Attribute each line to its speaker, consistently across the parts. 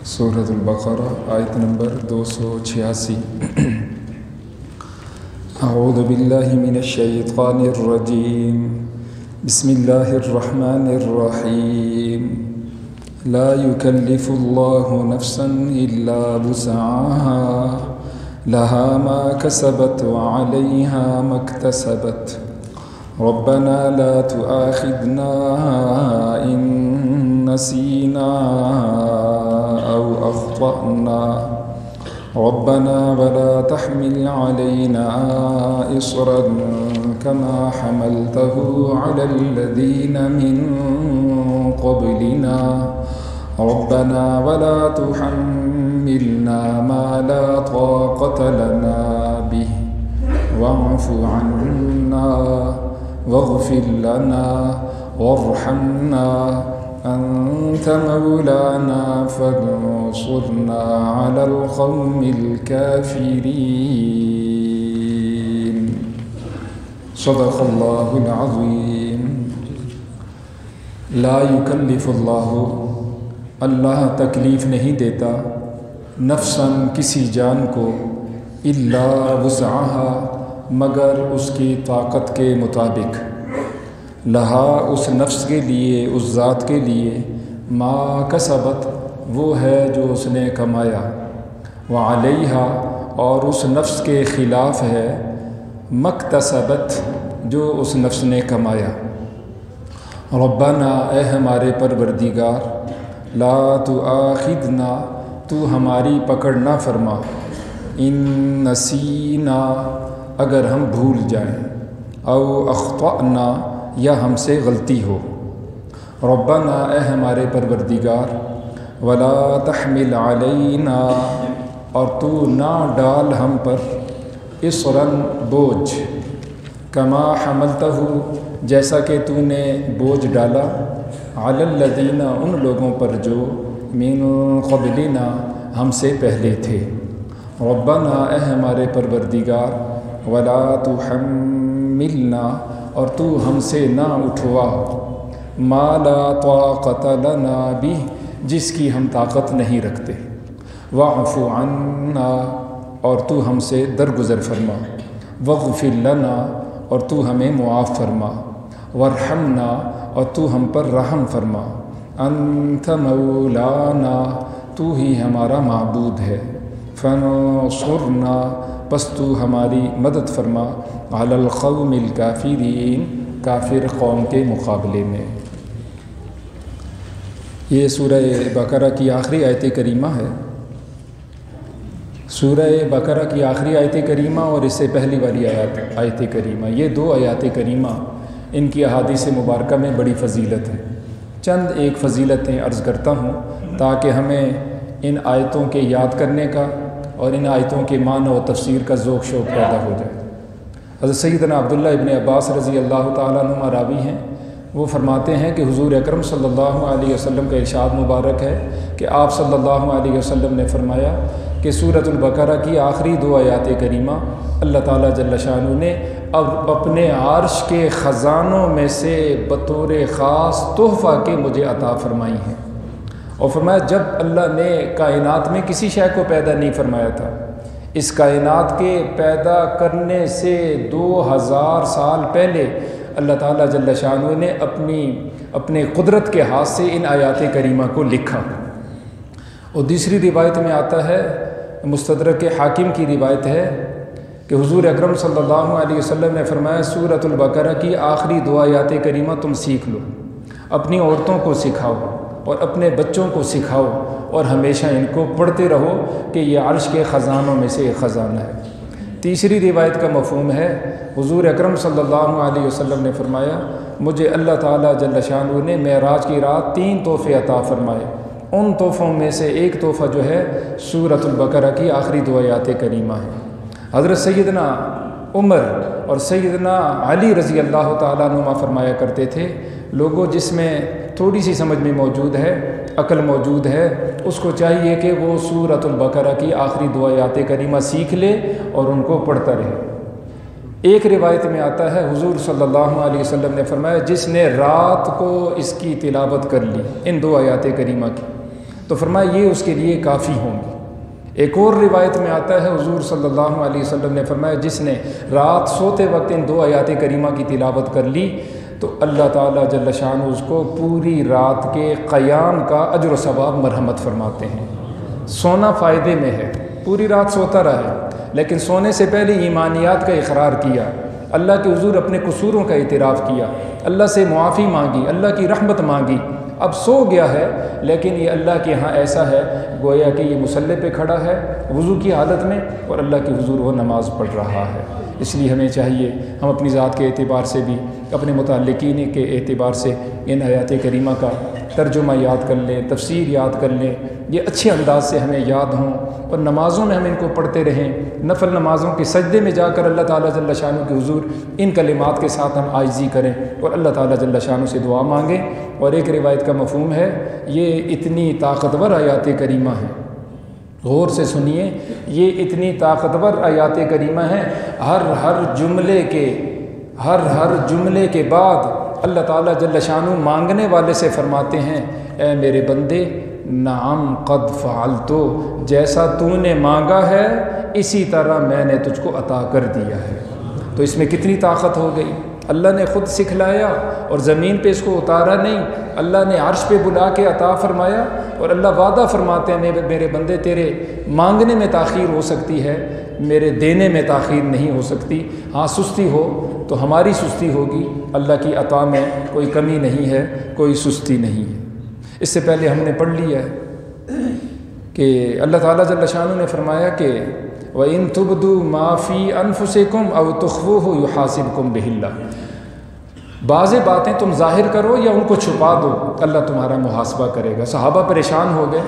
Speaker 1: سورۃ البقرہ آیت نمبر 286۔ اعوذ باللہ من الشیطان الرجیم، بسم اللہ الرحمن الرحیم۔ لا يكلف الله نفسا الا وسعها لها ما كسبت وعليها ما اكتسبت ربنا لا تؤاخذنا إن نسينا أو أخطأنا ربنا ولا تحمل علينا إصرا كما حملته على الذين من قبلنا ربنا ولا تحملنا ما لا طاقة لنا به واعف عنا واغفر لنا وارحمنا أنت مولانا فانصرنا على القوم الكافرين۔ صدق اللہ العظیم۔ لا يكلف اللہ، اللہ تکلیف نہیں دیتا، نفسا کسی جان کو، الا وسعها مگر اس کی طاقت کے مطابق، لہا اس نفس کے لیے، اس ذات کے لیے، ما کسبت وہ ہے جو اس نے کمایا، وعلیہا اور اس نفس کے خلاف ہے، مکتسبت جو اس نفس نے کمایا۔ ربنا اے ہمارے پروردگار، لا تؤاخذنا تو ہماری پکڑ نہ فرما، ان نسینا اگر ہم بھول جائیں، او اخطأنا یا ہم سے غلطی ہو۔ ربنا اے ہمارے پروردگار، ولا تحمل علینا اور تو نہ ڈال ہم پر، اصراً بوجھ، کما حملتہ جیسا کہ تو نے بوجھ ڈالا، علی الذین ان لوگوں پر جو من قبلنا ہم سے پہلے تھے۔ ربنا اے ہمارے پروردگار، ولا تحملنا اور تو ہم سے نہ اٹھوا، ما لا طاقت لنا بھی جس کی ہم طاقت نہیں رکھتے، واعف عنا اور تو ہم سے درگزر فرما، واغفر لنا اور تو ہمیں معاف فرما، وارحمنا اور تو ہم پر رحم فرما، انت مولانا تو ہی ہمارا معبود ہے، فانصرنا پس تو ہماری مدد فرما، علی القوم الکافرین کافر قوم کے مقابلے میں۔ یہ سورہ بقرہ کی آخری آیت کریمہ ہے۔ سورہ بقرہ کی آخری آیت کریمہ اور اس سے پہلی والی آیت کریمہ، یہ دو آیات کریمہ، ان کی احادیث مبارکہ میں بڑی فضیلت ہے۔ چند ایک فضیلتیں عرض کرتا ہوں تاکہ ہمیں ان آیتوں کے یاد کرنے کا اور ان آیتوں کے معنی و تفسیر کا ذوق شوق پیدا ہو جائے۔ حضرت سیدنا عبداللہ ابن عباس رضی اللہ تعالیٰ عنہما راوی ہیں، وہ فرماتے ہیں کہ حضور اکرم صلی اللہ علیہ وسلم کا ارشاد مبارک ہے کہ آپ صلی اللہ علیہ وسلم نے فرمایا کہ سورۃ البقرہ کی آخری دو آیات کریمہ اللہ تعالیٰ جل شانہ نے اب اپنے عرش کے خزانوں میں سے بطور خاص تحفہ کے مجھے عطا فرمائی ہیں۔ اور فرمایا جب اللہ نے کائنات میں کسی شے کو پیدا نہیں فرمایا تھا، اس کائنات کے پیدا کرنے سے 2000 سال پہلے اللہ تعالیٰ جل شانہ نے اپنے قدرت کے ہاتھ سے ان آیات کریمہ کو لکھا۔ اور دوسری روایت میں آتا ہے، مستدرک حاکم کی روایت ہے کہ حضور اکرم صلی اللہ علیہ وسلم نے فرمایا سورۃ البقرہ کی آخری دو آیات کریمہ تم سیکھ لو، اپنی عورتوں کو سکھاؤ اور اپنے بچوں کو سکھاؤ اور ہمیشہ ان کو پڑھتے رہو کہ یہ عرش کے خزانوں میں سے ایک خزانہ ہے۔ تیسری روایت کا مفہوم ہے، حضور اکرم صلی اللہ علیہ وسلم نے فرمایا مجھے اللہ تعالیٰ جل شانہ نے معراج کی رات 3 تحفے عطا فرمائے، ان تحفوں میں سے ایک تحفہ جو ہے سورۃ البقرہ کی آخری دو آیات کریمہ ہے۔ حضرت سیدنا عمر اور سیدنا علی رضی اللہ تعالیٰ عنہما فرمایا کرتے تھے، لوگوں جس میں تھوڑی سی سمجھ میں موجود ہے، عقل موجود ہے، اس کو چاہیے کہ وہ سورۃ البقرہ کی آخری دو آیات کریمہ سیکھ لے اور ان کو پڑھتا رہے۔ ایک روایت میں آتا ہے حضور صلی اللہ علیہ وسلم نے فرمایا جس نے رات کو اس کی تلاوت کر لی ان دو آیات کریمہ کی، تو فرمایا یہ اس کے لیے کافی ہوں گی۔ ایک اور روایت میں آتا ہے حضور صلی اللہ علیہ وسلم نے فرمایا جس نے رات سوتے وقت ان 2 آیات کریمہ کی تلاوت کر لی تو اللہ تعالیٰ جل شانہ اس کو پوری رات کے قیام کا اجر و ثواب مرحمت فرماتے ہیں۔ سونا فائدے میں ہے، پوری رات سوتا رہا لیکن سونے سے پہلے ایمانیات کا اقرار کیا، اللہ کے حضور اپنے قصوروں کا اعتراف کیا، اللہ سے معافی مانگی، اللہ کی رحمت مانگی، اب سو گیا ہے لیکن یہ اللہ کے ہاں ایسا ہے گویا کہ یہ مصلی پہ کھڑا ہے وضو کی حالت میں اور اللہ کے حضور وہ نماز پڑھ رہا ہے۔ اس لیے ہمیں چاہیے ہم اپنی ذات کے اعتبار سے بھی اپنے متعلقین کے اعتبار سے ان آیات کریمہ کا ترجمہ یاد کر لیں، تفسیر یاد کر لیں، یہ اچھے انداز سے ہمیں یاد ہوں اور نمازوں میں ہم ان کو پڑھتے رہیں، نفل نمازوں کے سجدے میں جا کر اللہ تعالیٰ جل شانہ کے حضور ان کلمات کے ساتھ ہم عاجزی کریں اور اللہ تعالیٰ جل شانہ سے دعا مانگیں۔ اور ایک روایت کا مفہوم ہے یہ اتنی طاقتور آیات کریمہ ہیں، غور سے سنیے، یہ اتنی طاقتور آیات کریمہ ہیں، ہر جملے کے بعد اللہ تعالیٰ جل شانہ مانگنے والے سے فرماتے ہیں اے میرے بندے نعم قد فعلتو، جیسا تو نے مانگا ہے اسی طرح میں نے تجھ کو عطا کر دیا ہے۔ تو اس میں کتنی طاقت ہو گئی، اللہ نے خود سکھلایا اور زمین پہ اس کو اتارا نہیں، اللہ نے عرش پہ بلا کے عطا فرمایا اور اللہ وعدہ فرماتے ہیں میرے بندے تیرے مانگنے میں تاخیر ہو سکتی ہے، میرے دینے میں تاخیر نہیں ہو سکتی، ہاں سستی ہو تو ہماری سستی ہوگی، اللہ کی عطا میں کوئی کمی نہیں ہے، کوئی سستی نہیں ہے۔ اس سے پہلے ہم نے پڑھ لیا ہے کہ اللہ تعالیٰ جل شانہ نے فرمایا کہ وَإِن تُبْدُوا مَا فِي أَنفُسِكُمْ أَوْ تُخْفُوهُ يُحَاسِبْكُمْ بِهِ اللَّهُ، بعض باتیں تم ظاہر کرو یا ان کو چھپا دو، اللہ تمہارا محاسبہ کرے گا۔ صحابہ پریشان ہو گئے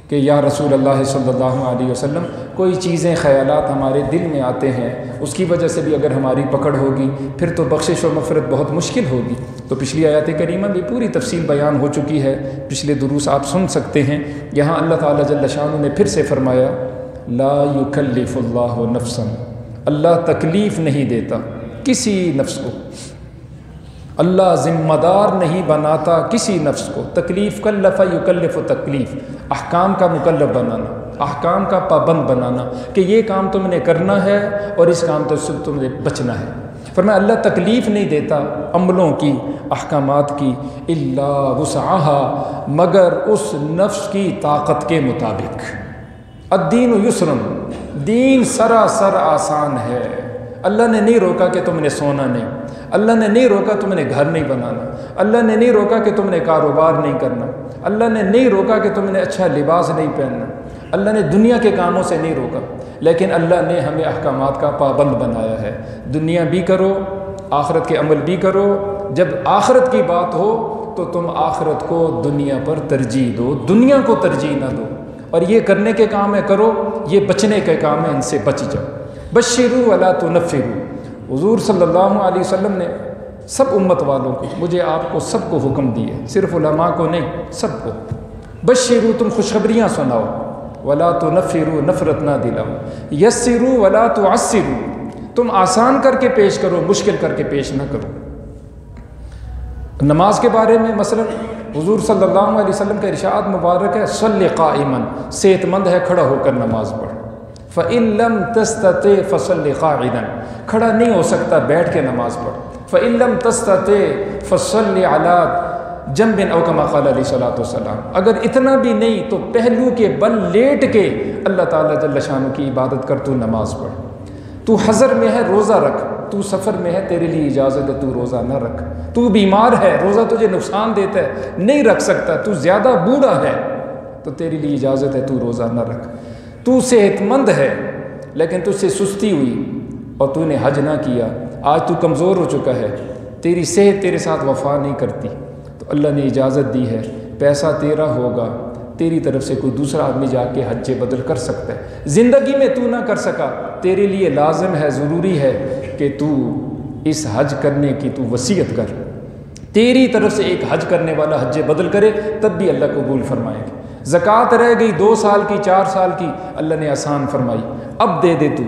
Speaker 1: کہ یا رسول اللہ صلی اللہ علیہ وسلم کوئی چیزیں خیالات ہمارے دل میں آتے ہیں، اس کی وجہ سے بھی اگر ہماری پکڑ ہوگی پھر تو بخشش و مغفرت بہت مشکل ہوگی۔ تو پچھلی آیات کریمہ بھی پوری تفصیل بیان ہو چکی ہے، پچھلے دروس آپ سن سکتے ہیں۔ یہاں اللہ تعالیٰ جل شانہ نے پھر سے فرمایا لا یکلف اللہ نفسا، اللہ تکلیف نہیں دیتا کسی نفس کو، اللہ ذمہ دار نہیں بناتا کسی نفس کو۔ تکلیف کلف یکلف تکلیف، احکام کا مکلف بنانا، احکام کا پابند بنانا کہ یہ کام تم نے کرنا ہے اور اس کام سے تم نے بچنا ہے۔ فرمایا اللہ تکلیف نہیں دیتا عملوں کی، احکامات کی، الا وسعها، مگر اس نفس کی طاقت کے مطابق۔ الدین یسر، دین سراسر آسان ہے۔ اللہ نے نہیں روکا کہ تم نے سونا نہیں، اللہ نے نہیں روکا تم نے گھر نہیں بنانا، اللہ نے نہیں روکا کہ تم نے کاروبار نہیں کرنا، اللہ نے نہیں روکا کہ تم نے اچھا لباس نہیں پہننا، اللہ نے دنیا کے کاموں سے نہیں روکا، لیکن اللہ نے ہمیں احکامات کا پابند بنایا ہے۔ دنیا بھی کرو، آخرت کے عمل بھی کرو، جب آخرت کی بات ہو تو تم آخرت کو دنیا پر ترجیح دو، دنیا کو ترجیح نہ دو، اور یہ کرنے کے کام ہے کرو، یہ بچنے کے کام ہے ان سے بچ جاؤ۔ بشروا ولا تنفروا، حضور صلی اللہ علیہ وسلم نے سب امت والوں کو، مجھے آپ کو سب کو حکم دیے، صرف علماء کو نہیں، سب کو۔ بشروا، تم خوشخبریاں سناؤ، ولا تنفروا، نفرت نہ دلاؤ، یسروا ولا تعسروا، تم آسان کر کے پیش کرو، مشکل کر کے پیش نہ کرو۔ نماز کے بارے میں مثلا حضور صلی اللہ علیہ وسلم کا ارشاد مبارک ہے صلی قائما، صحت مند ہے کھڑا ہو کر نماز پڑھ، فَإِن لَمْ تَسْتَطِعْ فَصَلِّ قَاعِدًا، کھڑا نہیں ہو سکتا بیٹھ کے نماز پڑھ، فَإِن لَمْ تَسْتَطِعْ فَصَلِّ عَلَىٰ جَنْبٍ أَوْ كَمَا قَالَ عَلَيْهِ الصَّلَاةُ وَالسَّلَامُ، اگر اتنا بھی نہیں تو پہلو کے بل لیٹ کے اللہ تعالیٰ جل شانہ کی عبادت کر، تو نماز پڑھ۔ تو حضر میں ہے روزہ رکھ، تو سفر میں ہے تیرے لیے اجازت ہے تو روزہ نہ رکھ، تو بیمار ہے روزہ تجھے نقصان دیتا ہے نہیں رکھ سکتا، تو زیادہ بوڑھا ہے تو تیرے لیے اجازت ہے تو روزہ نہ رکھ، تو صحت مند ہے لیکن تجھ سے سستی ہوئی اور تو نے حج نہ کیا، آج تو کمزور ہو چکا ہے، تیری صحت تیرے ساتھ وفا نہیں کرتی، تو اللہ نے اجازت دی ہے، پیسہ تیرا ہوگا، تیری طرف سے کوئی دوسرا آدمی جا کے حج بدل کر سکتا ہے، زندگی میں تو نہ کر سکا، تیرے لیے لازم ہے، ضروری ہے کہ تو اس حج کرنے کی تو وصیت کر، تیری طرف سے ایک حج کرنے والا حج بدل کرے تب بھی اللہ قبول فرمائے گا۔ زکوٰۃ رہ گئی 2 سال کی 4 سال کی، اللہ نے آسان فرمائی، اب دے دے، تو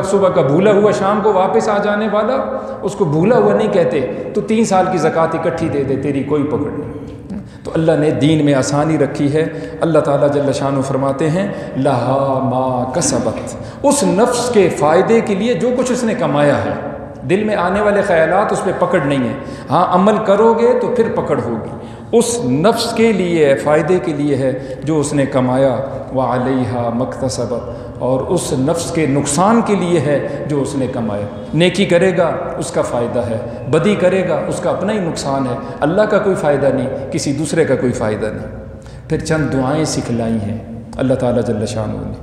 Speaker 1: صبح کا بھولا ہوا شام کو واپس آ جانے والا، اس کو بھولا ہوا نہیں کہتے، تو 3 سال کی زکوٰۃ اکٹھی دے دے، تیری کوئی پکڑ نہیں۔ تو اللہ نے دین میں آسانی رکھی ہے۔ اللہ تعالیٰ جل شانہ فرماتے ہیں لہا ما کسبت، اس نفس کے فائدے کے لیے جو کچھ اس نے کمایا ہے۔ دل میں آنے والے خیالات اس پہ پکڑ نہیں ہے، ہاں عمل کرو گے تو پھر پکڑ ہوگی۔ اس نفس کے لیے فائدے کے لیے ہے جو اس نے کمایا، وعلیہا مکتسبت، اور اس نفس کے نقصان کے لیے ہے جو اس نے کمایا۔ نیکی کرے گا اس کا فائدہ ہے، بدی کرے گا اس کا اپنا ہی نقصان ہے، اللہ کا کوئی فائدہ نہیں، کسی دوسرے کا کوئی فائدہ نہیں۔ پھر چند دعائیں سکھلائی ہیں اللہ تعالیٰ جل شانہ نے،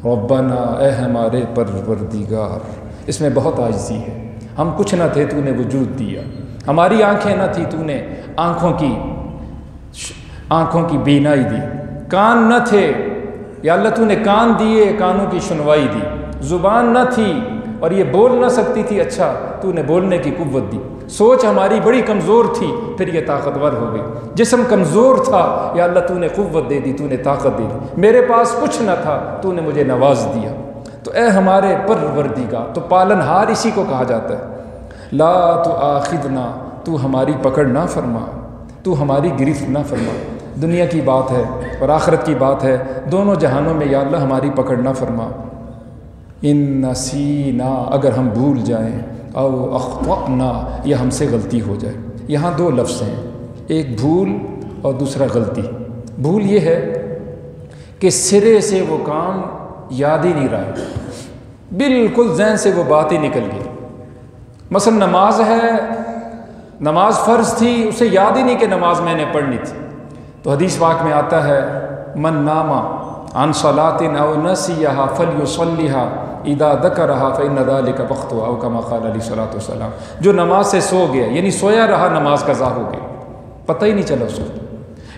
Speaker 1: ربنا، اے ہمارے پروردگار۔ اس میں بہت عاجزی ہے، ہم کچھ نہ تھے، تو نے وجود دیا، ہماری آنکھیں نہ تھی، تو نے آنکھوں کی بینائی دی، کان نہ تھے یا اللہ تو نے کان دیے، کانوں کی سنوائی دی، زبان نہ تھی اور یہ بول نہ سکتی تھی، اچھا تو نے بولنے کی قوت دی، سوچ ہماری بڑی کمزور تھی، پھر یہ طاقتور ہو گئی، جسم کمزور تھا یا اللہ تو نے قوت دے دی، تو نے طاقت دے دی، میرے پاس کچھ نہ تھا، تو نے مجھے نواز دیا۔ تو اے ہمارے پروردگار، تو پالنہار اسی کو کہا جاتا ہے۔ لا تؤاخذنا، تو ہماری پکڑ نہ فرما، تو ہماری گرفت نہ فرما۔ دنیا کی بات ہے اور آخرت کی بات ہے، دونوں جہانوں میں یا اللہ ہماری پکڑ نہ فرما۔ ان نسینا، اگر ہم بھول جائیں، او اخطأنا، یا ہم سے غلطی ہو جائے۔ یہاں دو لفظ ہیں، ایک بھول اور دوسرا غلطی۔ بھول یہ ہے کہ سرے سے وہ کام یاد ہی نہیں رہا، بالکل ذہن سے وہ بات ہی نکل گئی۔ مثلا نماز ہے، نماز فرض تھی، اسے یاد ہی نہیں کہ نماز میں نے پڑھنی تھی، تو حدیث پاک میں آتا ہے من نام عن صلاۃ او نسیھا فلیصلیھا اذا ذکرھا فإن ذلک وقتھا، او کما قال علیہ الصلوۃ والسلام۔ جو نماز سے سو گیا، یعنی سویا رہا، نماز قضا ہو گئی، پتہ ہی نہیں چلا اس کو،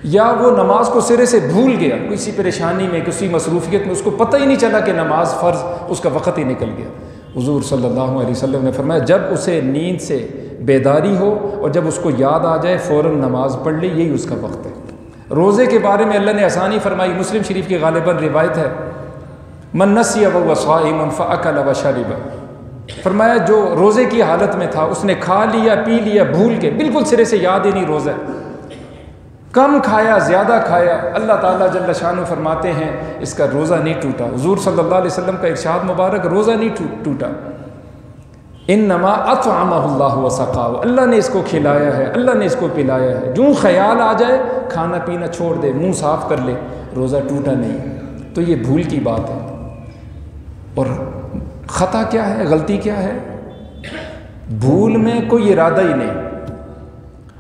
Speaker 1: یا وہ نماز کو سرے سے بھول گیا، کسی پریشانی میں، کسی مصروفیت میں، اس کو پتہ ہی نہیں چلا کہ نماز فرض، اس کا وقت ہی نکل گیا۔ حضور صلی اللہ علیہ وسلم نے فرمایا جب اسے نیند سے بیداری ہو اور جب اس کو یاد آ جائے فوراً نماز پڑھ لے، یہی اس کا وقت ہے۔ روزے کے بارے میں اللہ نے آسانی فرمائی، مسلم شریف کی غالباً روایت ہے، من نسی وهو صائم فاکل وشرب، فرمایا جو روزے کی حالت میں تھا، اس نے کھا لیا، پی لیا، بھول کے، بالکل سرے سے یاد ہی نہیں روزہ ہے، کم کھایا، زیادہ کھایا، اللہ تعالیٰ جل شانہ فرماتے ہیں اس کا روزہ نہیں ٹوٹا۔ حضور صلی اللہ علیہ وسلم کا ارشاد مبارک، روزہ نہیں ٹوٹا، انما اطعمہ اللہ وسقاہ، اللہ نے اس کو کھلایا ہے، اللہ نے اس کو پلایا ہے، جو خیال آ جائے کھانا پینا چھوڑ دے، منہ صاف کر لے، روزہ ٹوٹا نہیں۔ تو یہ بھول کی بات ہے۔ اور خطا کیا ہے، غلطی کیا ہے؟ بھول میں کوئی ارادہ ہی نہیں،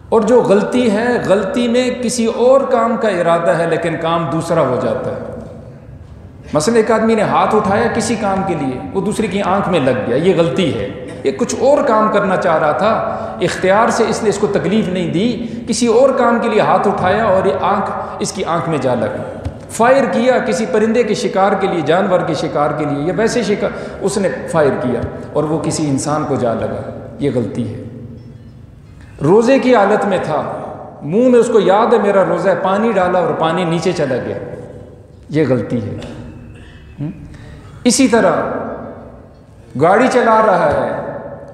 Speaker 1: اور جو غلطی ہے، غلطی میں کسی اور کام کا ارادہ ہے لیکن کام دوسرا ہو جاتا ہے۔ مثلا ایک آدمی نے ہاتھ اٹھایا کسی کام کے لیے، وہ دوسرے کی آنکھ میں لگ گیا، یہ غلطی ہے، یہ کچھ اور کام کرنا چاہ رہا تھا، اختیار سے اس نے اس کو تکلیف نہیں دی، کسی اور کام کے لیے ہاتھ اٹھایا اور یہ آنکھ اس کی آنکھ میں جا لگا۔ فائر کیا کسی پرندے کے شکار کے لیے، جانور کے شکار کے لیے، یا ویسے شکار، اس نے فائر کیا اور وہ کسی انسان کو جا لگا، یہ غلطی ہے۔ روزے کی حالت میں تھا، منہ میں اس کو یاد ہے میرا روزہ ہے، پانی ڈالا اور پانی نیچے چلا گیا، یہ غلطی ہے۔ اسی طرح گاڑی چلا رہا ہے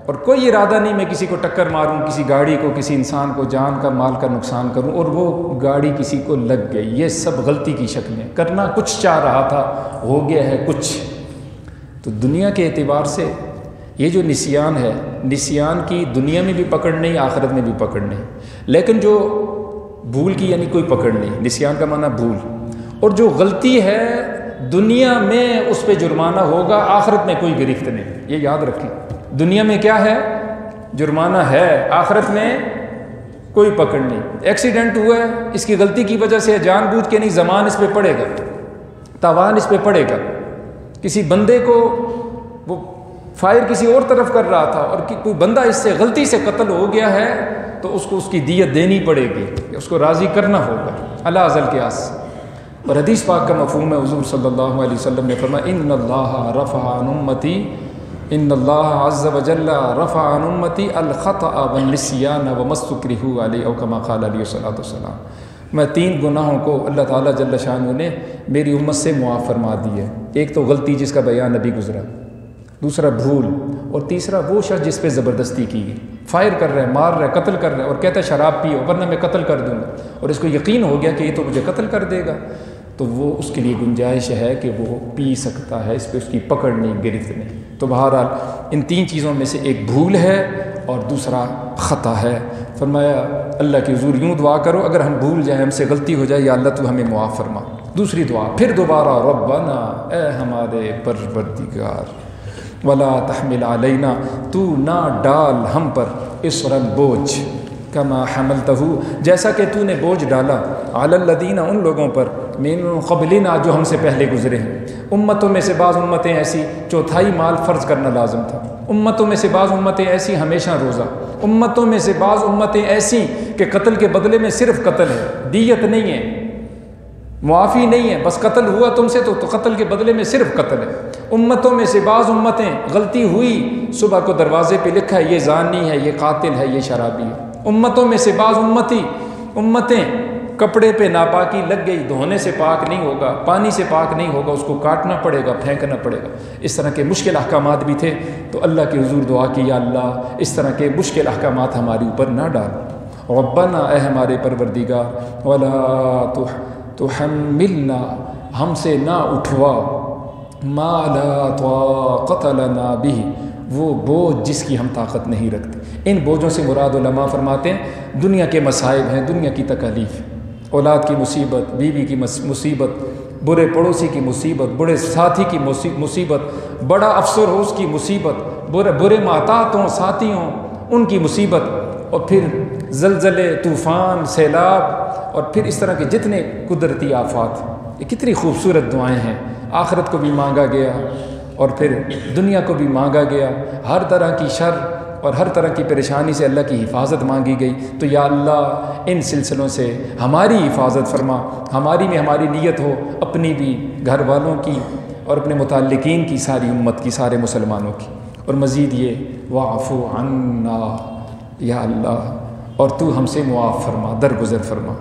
Speaker 1: اور کوئی ارادہ نہیں میں کسی کو ٹکر ماروں، کسی گاڑی کو، کسی انسان کو جان کا مال کا نقصان کروں، اور وہ گاڑی کسی کو لگ گئی، یہ سب غلطی کی شکلیں، کرنا کچھ چاہ رہا تھا، ہو گیا ہے کچھ۔ تو دنیا کے اعتبار سے یہ جو نسیان ہے، نسیان کی دنیا میں بھی پکڑ نہیں، آخرت میں بھی پکڑ نہیں، لیکن جو بھول کی یعنی کوئی پکڑ نہیں، نسیان کا معنی بھول، اور جو غلطی ہے دنیا میں اس پہ جرمانہ ہوگا، آخرت میں کوئی گرفت نہیں، یہ یاد رکھیں۔ دنیا میں کیا ہے؟ جرمانہ ہے، آخرت میں کوئی پکڑ نہیں۔ ایکسیڈنٹ ہوا ہے، اس کی غلطی کی وجہ سے جان بوجھ کے نہیں، زمان اس پہ پڑے گا، تاوان اس پہ پڑے گا۔ کسی بندے کو وہ فائر کسی اور طرف کر رہا تھا اور کوئی بندہ اس سے غلطی سے قتل ہو گیا ہے تو اس کو اس کی دیت دینی پڑے گی، اس کو راضی کرنا ہوگا اللہ ازل کے آس۔ اور حدیث پاک کا مفہوم ہے، حضور صلی اللہ علیہ وسلم نے فرمایا ان اللہ رفع عن امتی، ان اللہ عز وجل رفع عن امتی الخطأ والنسیان وما استکرہوا علیہ، او کما قال علیہ الصلوۃ والسلام۔ میں 3 گناہوں کو اللہ تعالیٰ جل شانہ نے میری امت سے معاف فرما دی ہے۔ ایک تو غلطی جس کا بیان ابھی گزرا، دوسرا بھول، اور تیسرا وہ شخص جس پہ زبردستی کی گئی، فائر کر رہا ہے، مار رہا ہے، قتل کر رہا ہے، اور کہتا ہے شراب پیو ورنہ میں قتل کر دوں گا، اور اس کو یقین ہو گیا کہ یہ تو مجھے قتل کر دے گا، تو وہ اس کے لیے گنجائش ہے کہ وہ پی سکتا ہے، اس پہ اس کی پکڑ نہیں، گرفت نہیں۔ تو بہرحال ان تین چیزوں میں سے ایک بھول ہے اور دوسرا خطا ہے۔ فرمایا اللہ کے حضور یوں دعا کرو، اگر ہم بھول جائیں، ہم سے غلطی ہو جائے، یا اللہ تو ہمیں معاف فرما۔ دوسری دعا پھر دوبارہ، ربنا اے ہمارے پروردگار، ولا تحمل علینا، تو نہ ڈال ہم پر، اصرا بوجھ، کما حملتہ، جیسا کہ تو نے بوجھ ڈالا، علی الذین، ان لوگوں پر، من قبلنا، جو ہم سے پہلے گزرے ہیں۔ امتوں میں سے بعض امتیں ایسی چوتھائی مال فرض کرنا لازم تھا، امتوں میں سے بعض امتیں ایسی ہمیشہ روزہ، امتوں میں سے بعض امتیں ایسی کہ قتل کے بدلے میں صرف قتل ہے، دیت نہیں ہے، معافی نہیں ہے، بس قتل ہوا تم سے تو قتل کے بدلے میں صرف قتل ہے۔ امتوں میں سے بعض امتیں غلطی ہوئی، صبح کو دروازے پہ لکھا ہے یہ زانی ہے، یہ قاتل ہے، یہ شرابی ہے۔ امتوں میں سے بعض امتیں کپڑے پہ ناپاکی لگ گئی، دھونے سے پاک نہیں ہوگا، پانی سے پاک نہیں ہوگا، اس کو کاٹنا پڑے گا، پھینکنا پڑے گا، اس طرح کے مشکل احکامات بھی تھے۔ تو اللہ کے حضور دعا کی، یا اللہ اس طرح کے مشکل احکامات ہمارے اوپر نہ ڈال، ربنا اے ہمارے پروردگار، ولا تحملنا، ہم سے نہ اٹھوا، ما لا طاقت لنا به، وہ بوجھ جس کی ہم طاقت نہیں رکھتے۔ ان بوجھوں سے مراد علماء فرماتے ہیں دنیا کے مصائب ہیں، دنیا کی تکالیف، اولاد کی مصیبت، بیوی کی مصیبت، برے پڑوسی کی مصیبت، برے ساتھی کی مصیبت، بڑا افسر ہو اس کی مصیبت، برے محتاط ہوں، ساتھی ہوں ان کی مصیبت، اور پھر زلزلے، طوفان، سیلاب، اور پھر اس طرح کے جتنے قدرتی آفات۔ یہ کتنی خوبصورت دعائیں ہیں، آخرت کو بھی مانگا گیا اور پھر دنیا کو بھی مانگا گیا، ہر طرح کی شر اور ہر طرح کی پریشانی سے اللہ کی حفاظت مانگی گئی۔ تو یا اللہ ان سلسلوں سے ہماری حفاظت فرما، ہماری میں ہماری نیت ہو، اپنی بھی، گھر والوں کی، اور اپنے متعلقین کی، ساری امت کی، سارے مسلمانوں کی، اور مزید یہ واعف عنا، یا اللہ اور تو ہم سے معاف فرما، درگزر فرما،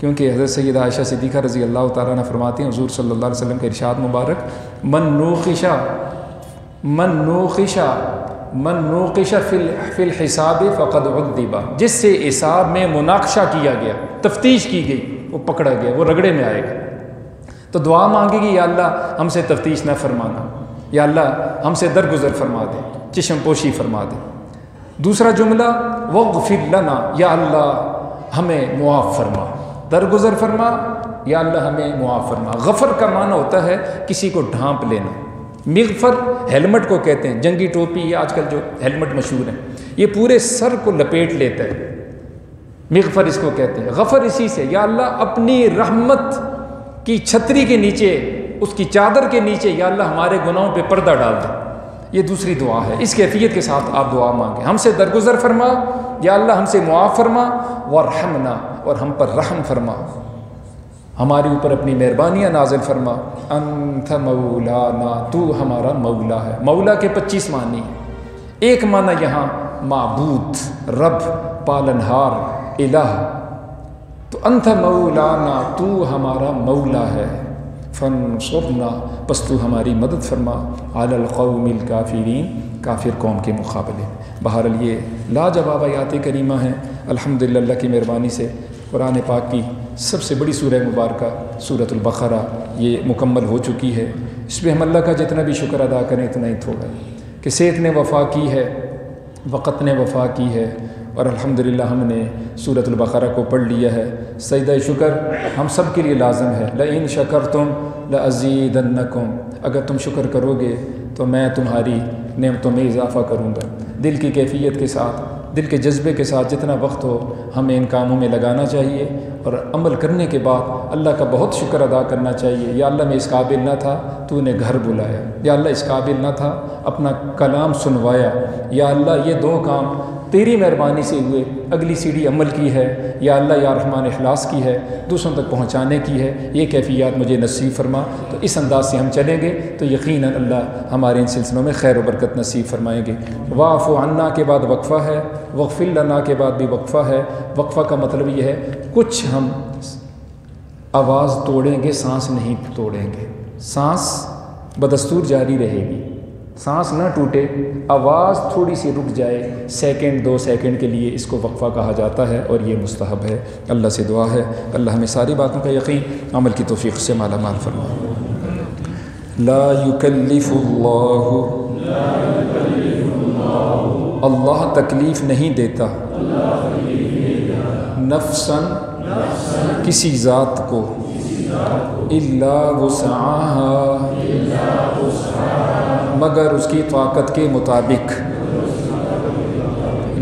Speaker 1: کیونکہ حضرت سیدہ عائشہ صدیقہ رضی اللہ تعالیٰ عنہ فرماتی ہیں حضور صلی اللہ علیہ وسلم کے ارشاد مبارک، من نوقش فی الحساب فقد عذب، جس سے حساب میں مناقشہ کیا گیا، تفتیش کی گئی، وہ پکڑا گیا، وہ رگڑے میں آئے گا۔ تو دعا مانگے گی، یا اللہ ہم سے تفتیش نہ فرمانا، یا اللہ ہم سے درگزر فرما دے، چشم پوشی فرما دے۔ دوسرا جملہ واغفر لنا، یا اللہ ہمیں معاف فرما، درگزر فرما، یا اللہ ہمیں معاف فرما۔ غفر کا معنی ہوتا ہے کسی کو ڈھانپ لینا، مغفر ہیلمٹ کو کہتے ہیں، جنگی ٹوپی، یہ آج کل جو ہیلمٹ مشہور ہیں، یہ پورے سر کو لپیٹ لیتا ہے، مغفر اس کو کہتے ہیں۔ غفر اسی سے، یا اللہ اپنی رحمت کی چھتری کے نیچے، اس کی چادر کے نیچے، یا اللہ ہمارے گناہوں پہ پردہ ڈال دے۔ یہ دوسری دعا ہے، اس کیفیت کے ساتھ آپ دعا مانگیں، ہم سے درگزر فرما، یا اللہ ہم سے معاف فرما، وارحمنا، اور ہم پر رحم فرما، ہمارے اوپر اپنی مہربانیاں نازل فرما، انت مولانا، تو ہمارا مولا ہے۔ مولا کے 25 معنی ہیں، ایک معنی یہاں معبود، رب، پالنہار، الہ، تو انت مولانا، تو ہمارا مولا ہے، فانصرنا، پس تو ہماری مدد فرما، علی القوم الکافرین، کافر قوم کے مقابلے۔ بہرحال یہ لاجواب آیات کریمہ ہیں، الحمدللہ اللہ کی مہربانی سے قرآن پاک کی سب سے بڑی سورہ مبارکہ سورۃ البقرہ یہ مکمل ہو چکی ہے۔ اس پہ ہم اللہ کا جتنا بھی شکر ادا کریں اتنا ہی تھوڑا ہے کہ صحت نے وفا کی ہے، وقت نے وفا کی ہے، اور الحمدللہ ہم نے سورۃ البقرہ کو پڑھ لیا ہے۔ سجدہ شکر ہم سب کے لیے لازم ہے، لئن شکرتم لازیدنکم، اگر تم شکر کرو گے تو میں تمہاری نعمتوں میں اضافہ کروں گا۔ دل کی کیفیت کے ساتھ، دل کے جذبے کے ساتھ جتنا وقت ہو ہمیں ان کاموں میں لگانا چاہیے، اور عمل کرنے کے بعد اللہ کا بہت شکر ادا کرنا چاہیے۔ یا اللہ میں اس قابل نہ تھا، تو نے گھر بلایا، یا اللہ اس قابل نہ تھا، اپنا کلام سنوایا، یا اللہ یہ 2 کام تیری مہربانی سے ہوئے، اگلی سیڑھی عمل کی ہے، یا اللہ یا رحمان اخلاص کی ہے، دوسروں تک پہنچانے کی ہے، یہ کیفیات مجھے نصیب فرما۔ تو اس انداز سے ہم چلیں گے تو یقیناً اللہ ہمارے ان سلسلوں میں خیر و برکت نصیب فرمائیں گے۔ واعف عنا کے بعد وقفہ ہے، واغفر لنا کے بعد بھی وقفہ ہے۔ وقفہ کا مطلب یہ ہے کچھ ہم آواز توڑیں گے، سانس نہیں توڑیں گے، سانس بدستور جاری رہے گی، سانس نہ ٹوٹے، آواز تھوڑی سی رک جائے، سیکنڈ 2 سیکنڈ کے لیے، اس کو وقفہ کہا جاتا ہے اور یہ مستحب ہے۔ اللہ سے دعا ہے اللہ ہمیں ساری باتوں کا یقین عمل کی توفیق سے مالا مال فرمائے۔ لا یکلف اللہ، اللہ تکلیف نہیں دیتا، نفساً کسی ذات کو، الا وسعها مگر اس کی طاقت کے مطابق،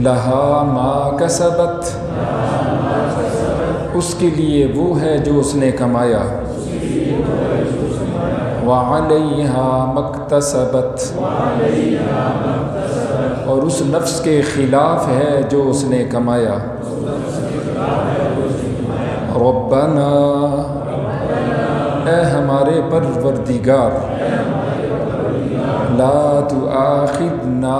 Speaker 1: لہا ما کسبت اس کے لیے وہ ہے جو اس نے کمایا، وعلیہا مکتسبت اور اس نفس کے خلاف ہے جو اس نے کمایا۔ ربنا اے ہمارے پروردگار، لا تؤاخذنا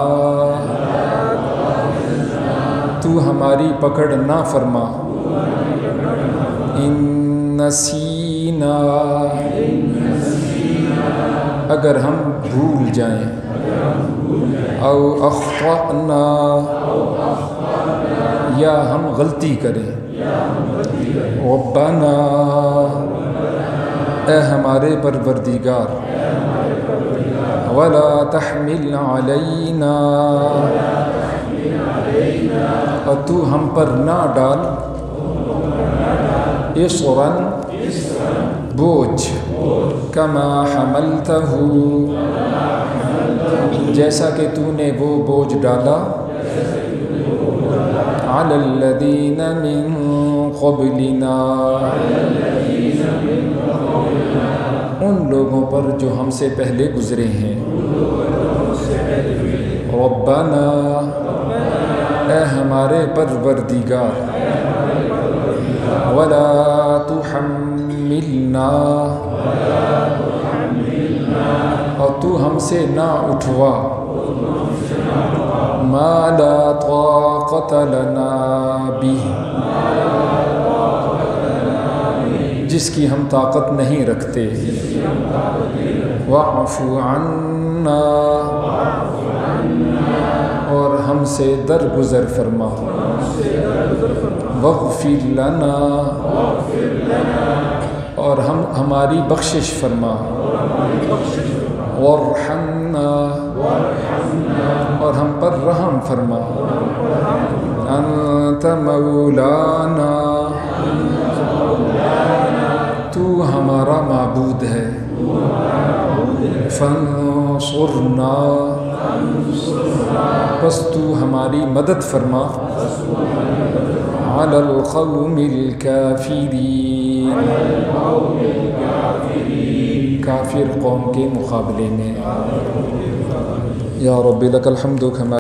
Speaker 1: تو ہماری پکڑ نہ فرما، ان نسینا اگر ہم بھول جائیں، او اخطأنا یا ہم غلطی کریں، ربنا اے ہمارے پروردگار، ولا تحمل علینا اور تو ہم پر نہ ڈال، اصرا بوجھ، کما حملتہ جیسا کہ تو نے وہ بوجھ ڈالا، علی الذین من قبلنا ان لوگوں پر جو ہم سے پہلے گزرے ہیں۔ ربنا اے ہمارے پروردگار، ولا تحملنا اور تو ہم سے نہ اٹھوا، ما لا طاقت لنا به جس کی ہم طاقت نہیں رکھتے، واعف عنا اور ہم سے درگزر فرما، واغفر لنا اور ہماری بخشش فرما، وارحمنا اور ہم پر رحم فرما، انت مولانا تو ہمارا معبود ہے، فانصرنا بس تو ہماری مدد فرما، علی القوم الکافرین کافر قوم کے مقابلے میں۔ یا رب لک الحمد کما